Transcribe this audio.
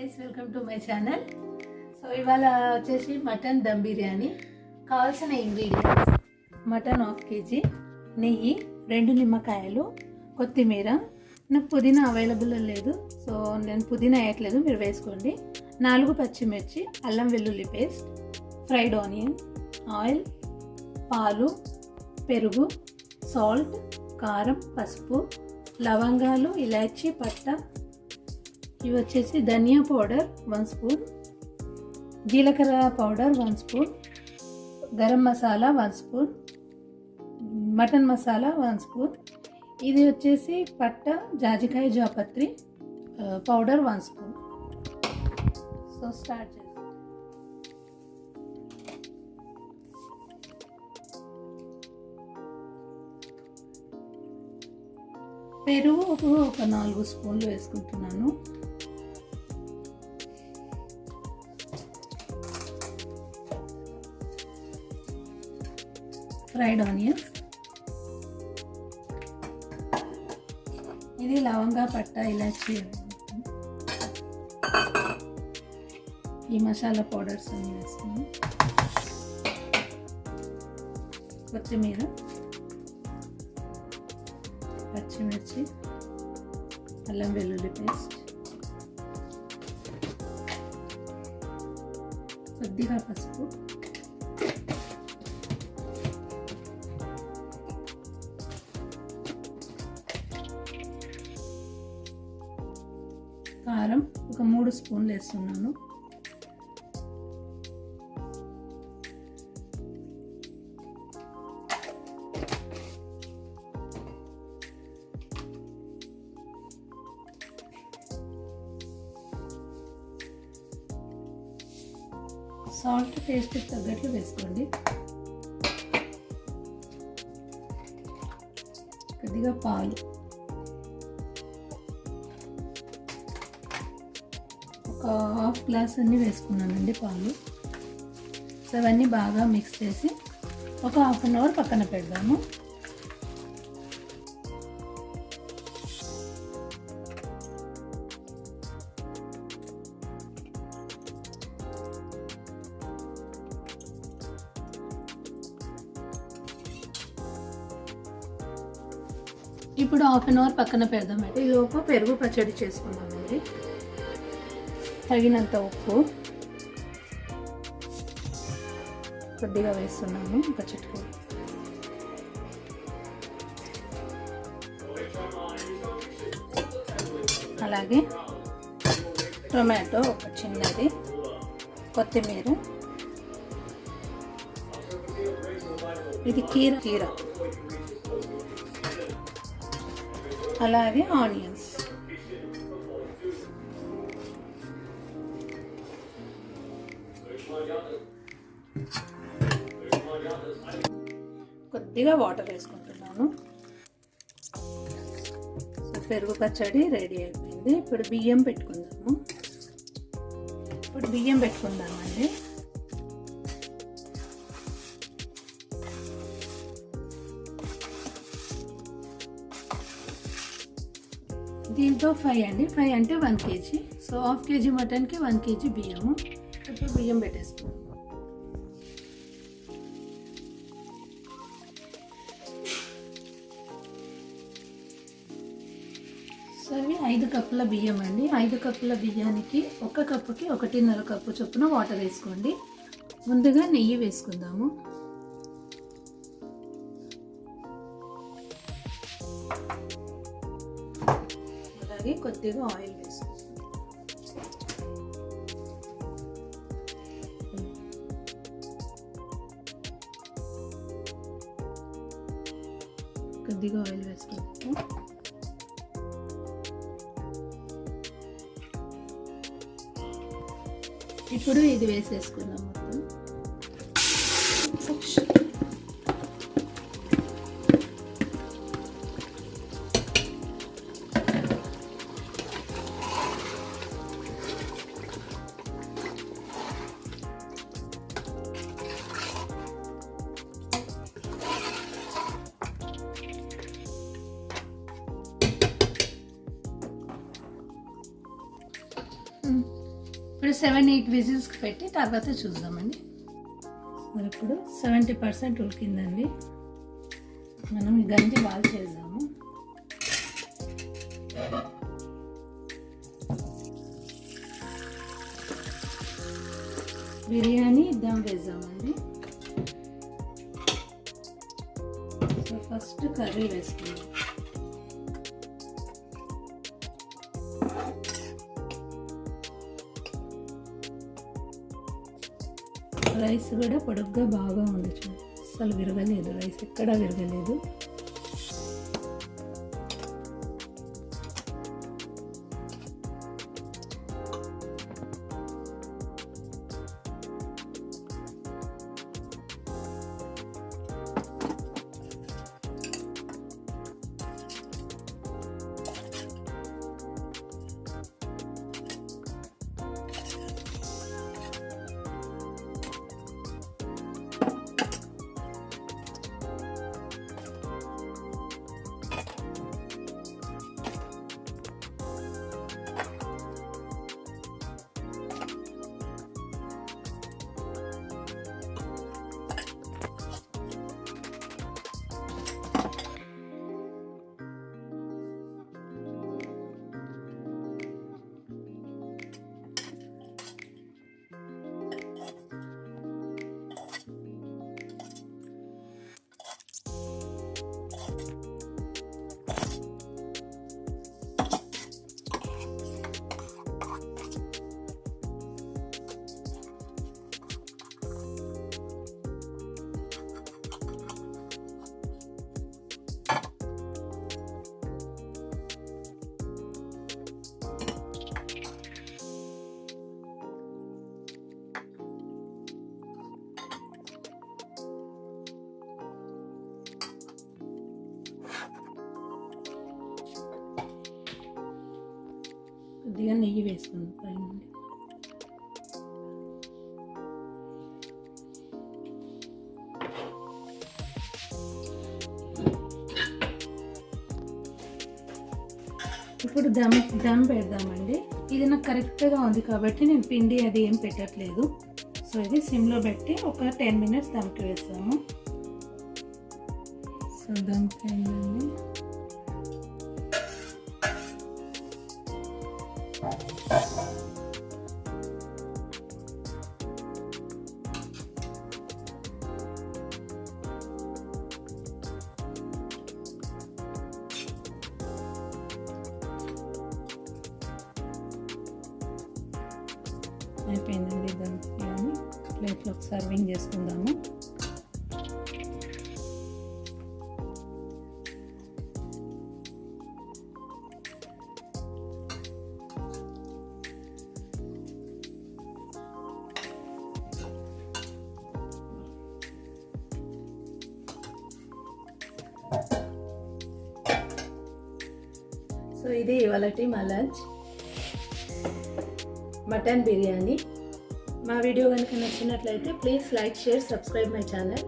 Guys, welcome to my channel. So ఇవాళ వచ్చేసి mutton dum biryani. కావాల్సిన ఇంగ్రీడియంట్స్: మటన్ 1/2 kg, నెయ్యి, 2 నిమ్మకాయలు, కొత్తిమీర. నాకు పుదీనా అవైలబుల్ లేదు, సో నేను పుదీనా వేయట్లేదు, మీరు వేసుకోండి. 4 పచ్చిమిర్చి, అల్లం వెల్లుల్లి పేస్ట్, ఫ్రైడ్ ఆనియన్, ఆయిల్, పాలు, పెరుగు, సాల్ట్, కారం, పసుపు, లవంగాలు, ఇలాచీ, పట్ట. ఇవి వచ్చేసి ధనియా పౌడర్ 1 స్పూన్, జీలకర్ర powder 1 spoon, garam masala 1 spoon, mutton masala 1 spoon. ఇది వచ్చేసి పట్ట, జాజికాయ, జాపత్రి పౌడర్ 1 స్పూన్. సో స్టార్ట్ చేస్తాం. పెరుగు ఒక 4 స్పూన్లు వేసుకుంటున్నాను. ఫ్రైడ్ ఆనియన్స్, ఇది లవంగా, పట్ట, ఇలాచీ, ఈ మసాలా పౌడర్స్ అన్ని వేసుకుని, కొత్తిమీర, పచ్చిమిర్చి, అల్లం వెల్లుల్లి పేస్ట్, కొద్దిగా పసుపు, కారం ఒక 3 స్పూన్లు వేస్తున్నాను. సాల్ట్ టేస్ట్కి తగ్గట్లు వేసుకోండి. కొద్దిగా పాలు, ఒక 1/2 గ్లాస్ అన్ని వేసుకున్నానండి పాలు. సో అవన్నీ బాగా మిక్స్ చేసి ఒక 1/2 అవర్ పక్కన పెడదాము. ఇప్పుడు 1/2 అవర్ పక్కన పెడదామండి. ఈలోపు పెరుగు పచ్చడి చేసుకుందామండి. తగినంత ఉప్పు కొద్దిగా వేస్తున్నాను, ఒక చిటికెడు. అలాగే టొమాటో ఒక చిన్నది, కొత్తిమీర, ఇది కీర, అలాగే ఆనియన్స్. కొద్దిగా వాటర్ వేసుకుంటున్నాను. సో పెరుగు పచ్చడి రెడీ అయిపోయింది. ఇప్పుడు బియ్యం పెట్టుకుందామండి. దీంతో 5 అంటే 1 kg. సో 1/2 kg మటన్కి 1 kg బియ్యము. ఇప్పుడు బియ్యం పెట్టేసుకున్నాం. సో ఇవి 5 కప్పుల బియ్యం అండి. 5 కప్పుల బియ్యానికి 1 కప్పుకి 1.5 కప్పు చొప్పున వాటర్ వేసుకోండి. ముందుగా నెయ్యి వేసుకుందాము. అలాగే కొద్దిగా ఆయిల్ వేసుకుందాం. కొద్దిగా ఆయిల్ వేసుకుందాము. ఇప్పుడు ఇది వేసేసుకుందాం మొత్తం. ఇప్పుడు 7-8 విజిల్స్కి పెట్టి తర్వాత చూద్దామండి. మరి ఇప్పుడు 70% ఉడికిందండి. మనం ఈ గంజి బాల్ చేద్దాము. బిర్యానీ దమ్ వేద్దామండి. సో ఫస్ట్ కర్రీ వేసుకుందాం. రైస్ కూడా పొడుగ్గా బాగా ఉంది చూడండి, అసలు విరగలేదు, రైస్ ఎక్కడా విరగలేదు. కొద్దిగా నెయ్యి వేసుకుందాం పైన. ఇప్పుడు దమ్ పెడదామండి. ఇది నాకు కరెక్ట్గా ఉంది కాబట్టి నేను పిండి అది ఏం పెట్టట్లేదు. సో ఇది సిమ్లో పెట్టి ఒక 10 minutes దమ్కి వేస్తాము. సో దమ్కి అయిందండి. అయిపోయిందండి దమ్ బిర్యానీ. ప్లేట్లో సర్వింగ్ చేసుకుందాము. సో ఇది ఇవాళటి మా లంచ్, మటన్ బిర్యానీ. మా వీడియో కనుక నచ్చినట్లయితే please like, share, subscribe my channel.